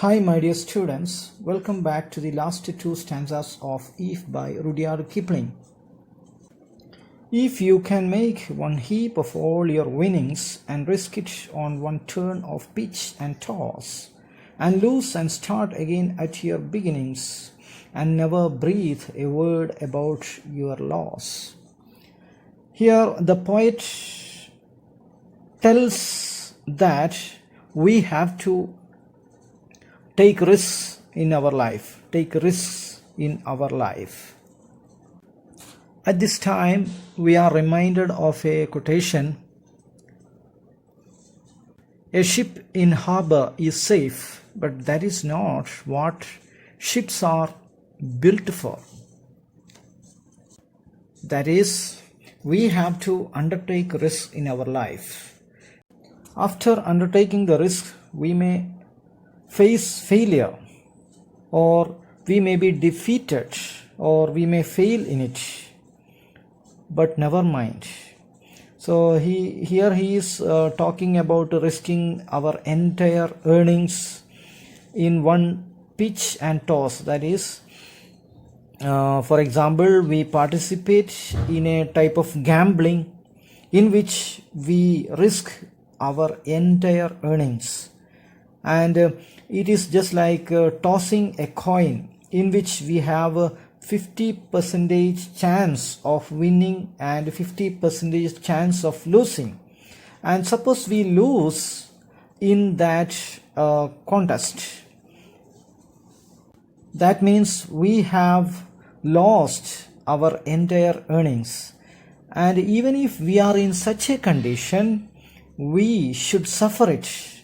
Hi, my dear students. Welcome back to the last two stanzas of Eve by Rudyard Kipling. If you can make one heap of all your winnings and risk it on one turn of pitch and toss, and lose and start again at your beginnings, and never breathe a word about your loss. Here the poet tells that we have to take risks in our life. At this time, we are reminded of a quotation. A ship in harbor is safe, but that is not what ships are built for. That is, we have to undertake risks in our life. After undertaking the risk, we may face failure, or we may be defeated, or we may fail in it, but never mind. So he is talking about risking our entire earnings in one pitch and toss. That is, for example, we participate in a type of gambling in which we risk our entire earnings, and it is just like tossing a coin in which we have a 50% chance of winning and 50% chance of losing. And suppose we lose in that contest, that means we have lost our entire earnings. And even if we are in such a condition, we should suffer it.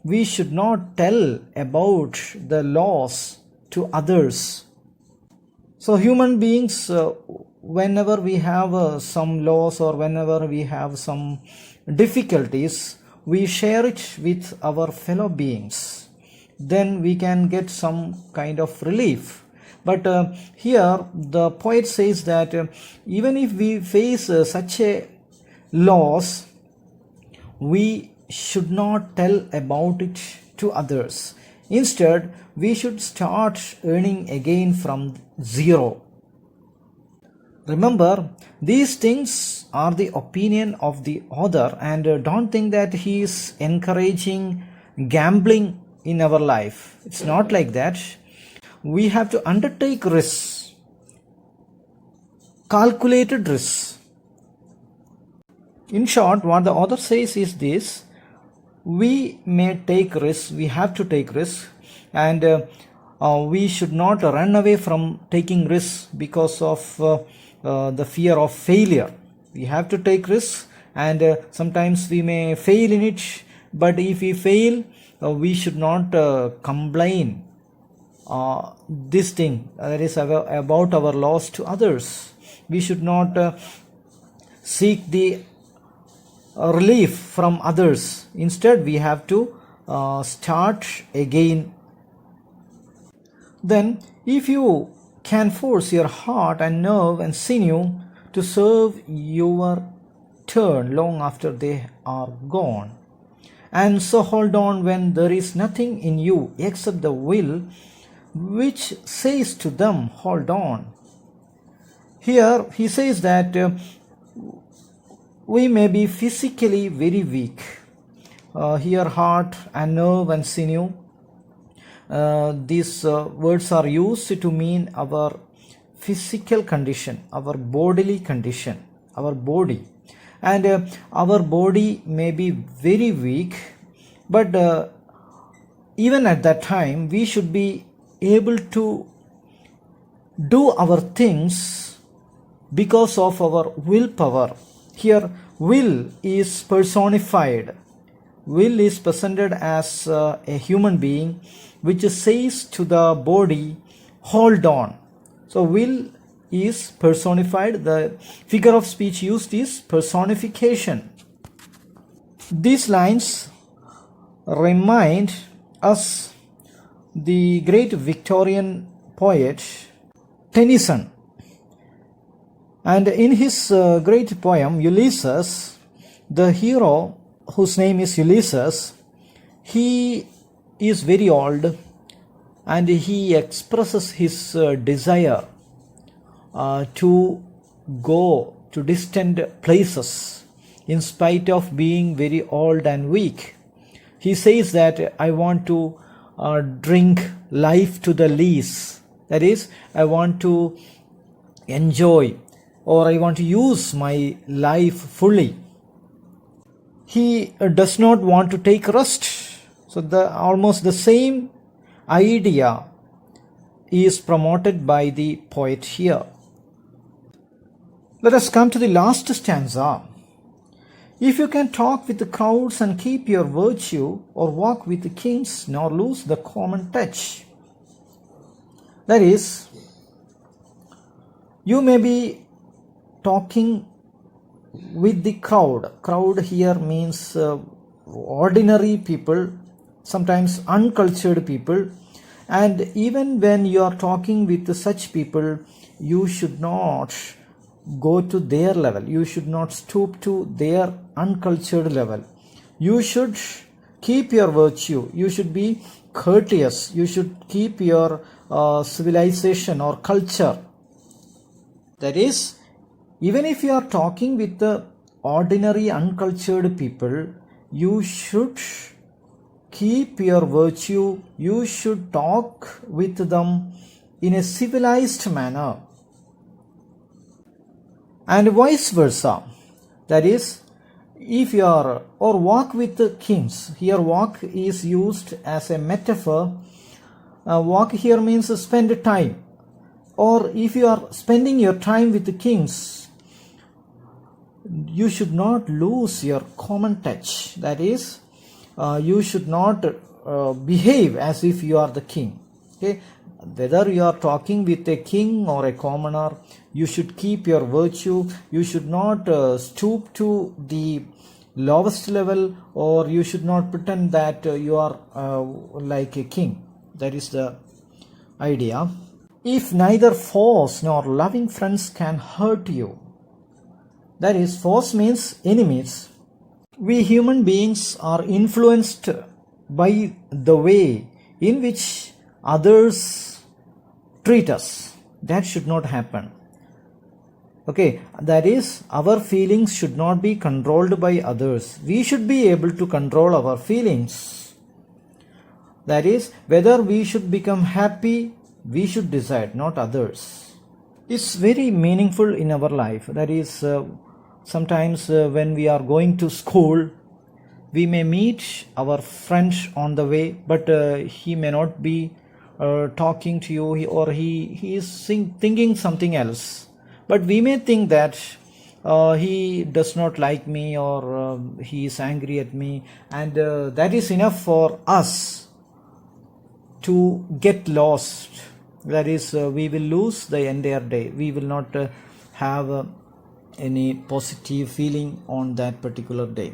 We should not tell about the loss to others. So human beings, whenever we have some loss or whenever we have some difficulties, we share it with our fellow beings. Then we can get some kind of relief. But here the poet says that even if we face such a loss, we should not tell about it to others. Instead, we should start earning again from zero. Remember, these things are the opinion of the author, and don't think that he is encouraging gambling in our life. It's not like that. We have to undertake risks, calculated risks. In short, what the author says is this: we may take risks, we have to take risks, and we should not run away from taking risks because of the fear of failure. We have to take risks, and sometimes we may fail in it, but if we fail, we should not complain this thing, that is about our loss to others. We should not seek the relief from others. Instead, we have to start again. Then, if you can force your heart and nerve and sinew to serve your turn long after they are gone, and so hold on when there is nothing in you except the will which says to them, hold on. Here he says that we may be physically very weak. Here, heart and nerve and sinew, these words are used to mean our physical condition, our bodily condition, our body. And our body may be very weak, but even at that time, we should be able to do our things because of our willpower. Here, will is personified. Will is presented as a human being which says to the body, hold on. So, will is personified. The figure of speech used is personification. These lines remind us the great Victorian poet Tennyson. And in his great poem Ulysses, the hero, whose name is Ulysses, he is very old and he expresses his desire to go to distant places in spite of being very old and weak. He says that I want to drink life to the lees. That is, I want to enjoy, or I want to use my life fully. He does not want to take rest. So almost the same idea is promoted by the poet here. Let us come to the last stanza. If you can talk with the crowds and keep your virtue, or walk with the kings, nor lose the common touch. That is, you may be talking with the crowd. Crowd here means ordinary people, sometimes uncultured people. And even when you are talking with such people, you should not go to their level. You should not stoop to their uncultured level. You should keep your virtue. You should be courteous. You should keep your civilization or culture. That is, even if you are talking with the ordinary uncultured people, you should keep your virtue. You should talk with them in a civilized manner. And vice versa. That is, if you are, or walk with the kings. Here walk is used as a metaphor. Walk here means spend time. Or if you are spending your time with the kings, you should not lose your common touch. That is, you should not behave as if you are the king. Okay? Whether you are talking with a king or a commoner, you should keep your virtue. You should not stoop to the lowest level, or you should not pretend that you are like a king. That is the idea. If neither foes nor loving friends can hurt you, that is, foes means enemies. We human beings are influenced by the way in which others treat us. That should not happen. Okay, that is, our feelings should not be controlled by others. We should be able to control our feelings. That is, whether we should become happy, we should decide, not others. It's very meaningful in our life. That is, sometimes when we are going to school, we may meet our friend on the way, but he may not be talking to you, or he is thinking something else. But we may think that he does not like me, or he is angry at me, and that is enough for us to get lost. That is, we will lose the entire day. We will not have any positive feeling on that particular day.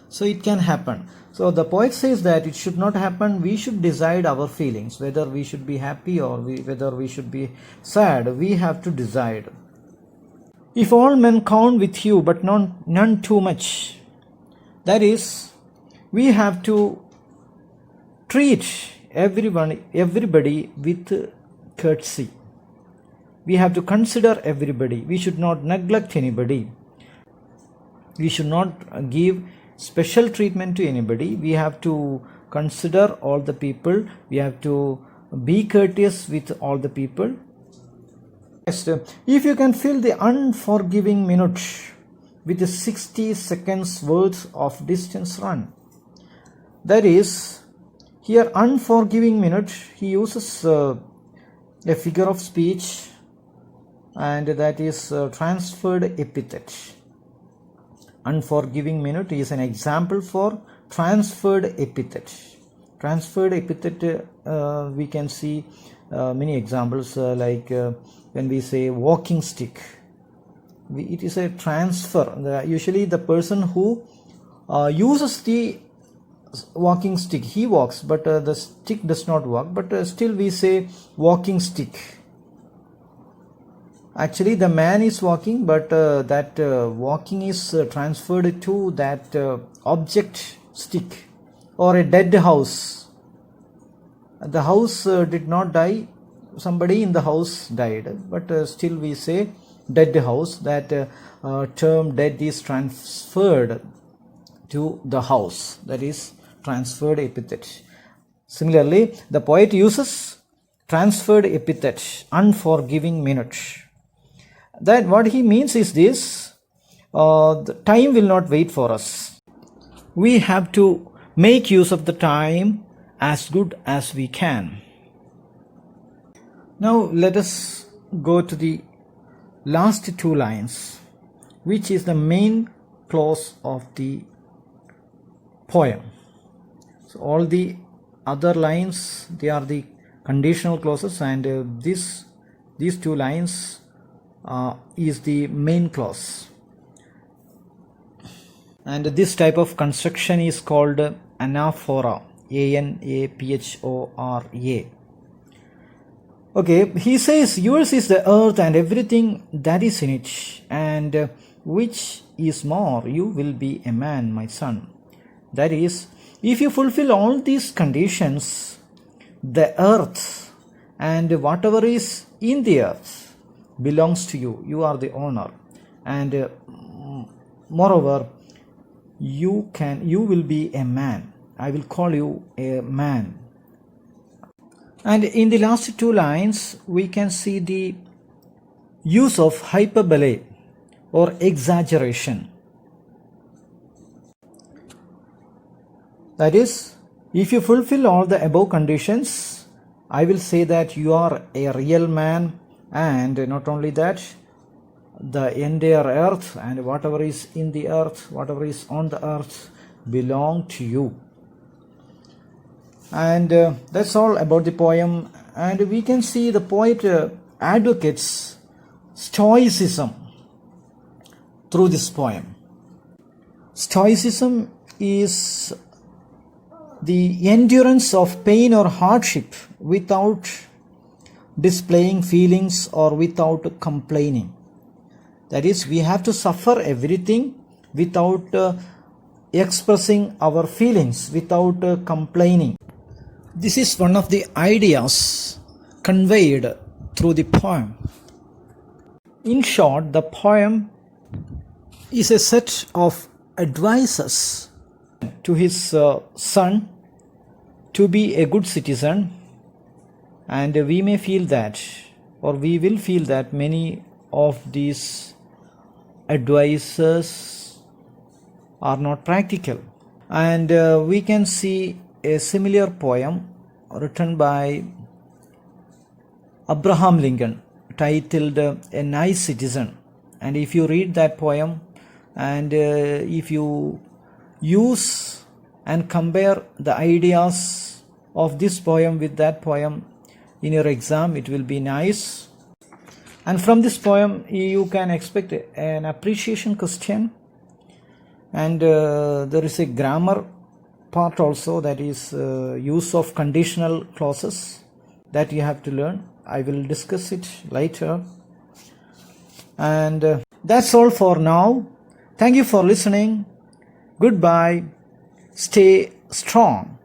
So it can happen. So the poet says that it should not happen. We should decide our feelings, whether we should be happy or whether we should be sad. We have to decide. If all men count with you, but none too much. That is, we have to treat everybody with courtesy. We have to consider everybody. We should not neglect anybody. We should not give special treatment to anybody. We have to consider all the people. We have to be courteous with all the people. Next, if you can fill the unforgiving minute with 60 seconds worth of distance run. That is, here unforgiving minute, he uses a figure of speech, and that is transferred epithet. Unforgiving minute is an example for transferred epithet. Transferred epithet, we can see many examples, like when we say walking stick. It is a transfer. Usually the person who uses the walking stick, he walks, but the stick does not walk, but still we say walking stick. Actually the man is walking, but that walking is transferred to that object, stick, or a dead house. The house did not die, somebody in the house died, but still we say dead house. That term dead is transferred to the house, that is transferred epithet. Similarly, the poet uses transferred epithet, unforgiving minute. That what he means is this: the time will not wait for us. We have to make use of the time as good as we can. Now let us go to the last two lines, which is the main clause of the poem. So all the other lines, they are the conditional clauses, and these two lines is the main clause. And this type of construction is called anaphora, A-N-A-P-H-O-R-A. Okay, he says, yours is the earth and everything that is in it, and which is more, you will be a man, my son. That is, if you fulfill all these conditions, the earth and whatever is in the earth belongs to you. You are the owner, and moreover, you will be a man. I will call you a man. And in the last two lines, we can see the use of hyperbole or exaggeration. That is, if you fulfill all the above conditions, I will say that you are a real man, and not only that, the entire earth and whatever is in the earth, whatever is on the earth belong to you. And that's all about the poem. And we can see the poet advocates stoicism through this poem. Stoicism is the endurance of pain or hardship without displaying feelings or without complaining. That is, we have to suffer everything without expressing our feelings, without complaining. This is one of the ideas conveyed through the poem. In short, the poem is a set of advices to his son to be a good citizen, and we may feel that, or we will feel that many of these advices are not practical. And we can see a similar poem written by Abraham Lincoln titled A Nice Citizen. And if you read that poem, and if you use and compare the ideas of this poem with that poem in your exam, it will be nice. And from this poem you can expect an appreciation question, and there is a grammar part also, that is use of conditional clauses that you have to learn. I will discuss it later. And that's all for now. Thank you for listening. Goodbye. Stay strong.